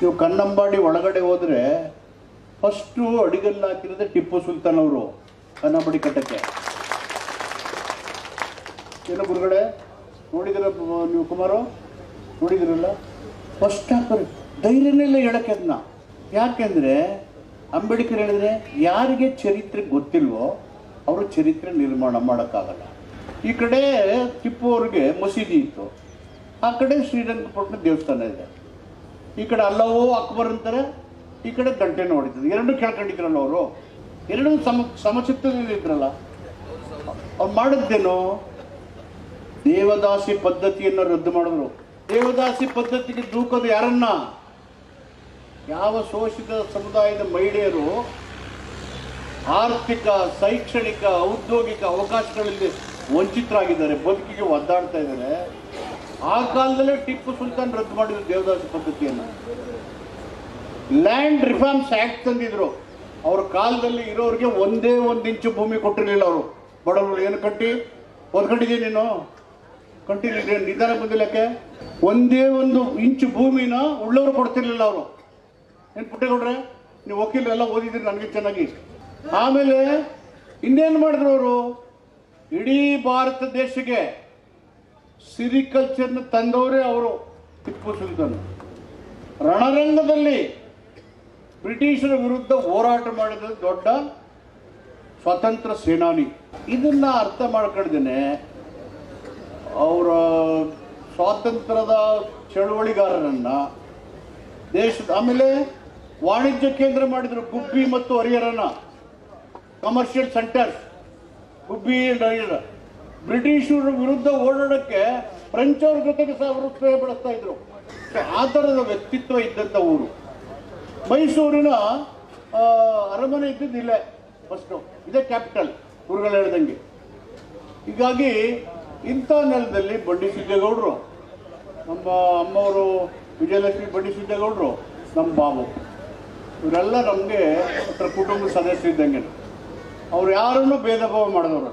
ನೀವು ಕನ್ನಂಬಾಡಿ ಒಳಗಡೆ ಹೋದರೆ ಫಸ್ಟು ಅಡಿಗಲ್ಲು ಹಾಕಿರೋದೇ ಟಿಪ್ಪು ಸುಲ್ತಾನ್ ಅವರು ಕನ್ನಂಬಾಡಿ ಕಟ್ಟಕ್ಕೆ. ಏನೋ ಗುರುಗಳೇ ನೋಡಿದಿರ ನೀವು ಕುಮಾರು ನೋಡಿದಿರಲ್ಲ, ಫಸ್ಟ್ ಹಾಕೋರು ಧೈರ್ಯನೇ ಇಲ್ಲ ಹೇಳಕ್ಕೆ ಅದನ್ನ. ಯಾಕೆಂದರೆ ಅಂಬೇಡ್ಕರ್ ಹೇಳಿದ್ರೆ ಯಾರಿಗೆ ಚರಿತ್ರೆ ಗೊತ್ತಿಲ್ವೋ ಅವರು ಚರಿತ್ರೆ ನಿರ್ಮಾಣ ಮಾಡೋಕ್ಕಾಗಲ್ಲ. ಈ ಕಡೆ ಟಿಪ್ಪು ಅವ್ರಿಗೆ ಮಸೀದಿ ಇತ್ತು, ಆ ಕಡೆ ಶ್ರೀರಂಗಪಟ್ಟಣ ದೇವಸ್ಥಾನ ಇದೆ. ಈ ಕಡೆ ಅಲ್ಲವೋ ಅಕ್ಬರ್ ಅಂತಾರೆ, ಈ ಕಡೆ ಗಂಟೆನೂ ಹೊಡಿತದೆ. ಎರಡೂ ಕೇಳ್ಕೊಂಡಿದ್ರಲ್ಲ ಅವರು, ಎರಡೂ ಸಮಚಿತ್ತದಲ್ಲಿ ಇದ್ರಲ್ಲ. ಅವ್ರು ಮಾಡಿದ್ದೇನು, ದೇವದಾಸಿ ಪದ್ಧತಿಯನ್ನು ರದ್ದು ಮಾಡಿದ್ರು. ದೇವದಾಸಿ ಪದ್ಧತಿಗೆ ದೂಕೋದು ಯಾರನ್ನ? ಯಾವ ಶೋಷಿತ ಸಮುದಾಯದ ಮಹಿಳೆಯರು ಆರ್ಥಿಕ, ಶೈಕ್ಷಣಿಕ, ಔದ್ಯೋಗಿಕ ಅವಕಾಶಗಳಲ್ಲಿ ವಂಚಿತರಾಗಿದ್ದಾರೆ, ಬದುಕಿಗೆ ಒದ್ದಾಡ್ತಾ ಇದ್ದಾರೆ. ಆ ಕಾಲದಲ್ಲೇ ಟಿಪ್ಪು ಸುಲ್ತಾನ್ ರದ್ದು ಮಾಡಿದ್ರು ದೇವದಾಸಿ ಪದ್ಧತಿಯನ್ನು. ಲ್ಯಾಂಡ್ ರಿಫಾರ್ಮ್ಸ್ ಆ್ಯಕ್ಟ್ ತಂದಿದ್ರು. ಅವ್ರ ಕಾಲದಲ್ಲಿ ಇರೋರಿಗೆ ಒಂದೇ ಒಂದು ಇಂಚು ಭೂಮಿ ಕೊಟ್ಟಿರಲಿಲ್ಲ ಅವರು. ಬಡವರು ಏನು ಓದ್ಕೊಂಡಿದ್ದೀನಿ ನೀನು ಕಂಟಿನ್ಯೂ ನಿಧಾನ ಬಂದಿಲ್ಲಕ್ಕೆ. ಒಂದೇ ಒಂದು ಇಂಚು ಭೂಮಿನ ಉಳ್ಳವರು ಕೊಡ್ತಿರ್ಲಿಲ್ಲ ಅವರು. ಏನು ಪುಟ್ಟೇಗೌಡ್ರೆ, ನೀವು ವಕೀಲರೆಲ್ಲ ಓದಿದ್ರಿ ನನಗೆ ಚೆನ್ನಾಗಿ. ಆಮೇಲೆ ಇನ್ನೇನು ಮಾಡಿದ್ರು ಅವರು, ಇಡೀ ಭಾರತ ದೇಶಕ್ಕೆ ಸಿರಿಕಲ್ಚರ್ನ ತಂದವರೇ ಅವರು ಟಿಪ್ಪು ಸುಲ್ತಾನ್. ರಣರಂಗದಲ್ಲಿ ಬ್ರಿಟಿಷರ ವಿರುದ್ಧ ಹೋರಾಟ ಮಾಡಿದ ದೊಡ್ಡ ಸ್ವಾತಂತ್ರ್ಯ ಸೇನಾನಿ. ಇದನ್ನ ಅರ್ಥ ಮಾಡ್ಕೊಳ್ದೇನೆ ಅವರ ಸ್ವಾತಂತ್ರ್ಯದ ಚಳುವಳಿಗಾರರನ್ನ ದೇಶದ, ಆಮೇಲೆ ವಾಣಿಜ್ಯ ಕೇಂದ್ರ ಮಾಡಿದ್ರು ಗುಬ್ಬಿ ಮತ್ತು ಹರಿಹರನ ಕಮರ್ಷಿಯಲ್ ಸೆಂಟರ್ಸ್. ಗುಬ್ಬಿ ಹರಿಹರ ಬ್ರಿಟಿಷರ ವಿರುದ್ಧ ಓಡಾಡಕ್ಕೆ ಫ್ರೆಂಚ್ ಅವ್ರ ಜೊತೆಗೆ ಅವರು ಸ್ನೇಹ ಬೆಳೆಸ್ತಾ ಇದ್ರು. ಆ ಥರದ ವ್ಯಕ್ತಿತ್ವ ಇದ್ದಂಥ ಊರು. ಮೈಸೂರಿನ ಅರಮನೆ ಇದ್ದಿದ್ದಿಲ್ಲ ಫಸ್ಟು, ಇದೇ ಕ್ಯಾಪಿಟಲ್ ಊರುಗಳು ಹೇಳ್ದಂಗೆ. ಹೀಗಾಗಿ ಇಂಥ ನೆಲದಲ್ಲಿ ಬಂಡಿ ಸಿದ್ದೇಗೌಡರು, ನಮ್ಮ ಅಮ್ಮವರು ವಿಜಯಲಕ್ಷ್ಮಿ ಬಂಡಿ ಸಿದ್ದೇಗೌಡರು, ನಮ್ಮ ಬಾಬು, ಇವರೆಲ್ಲ ನಮಗೆ ಹತ್ರ ಕುಟುಂಬದ ಸದಸ್ಯರಿದ್ದಂಗೆ. ಅವ್ರು ಯಾರನ್ನೂ ಭೇದ ಭಾವ ಮಾಡಿದವರು.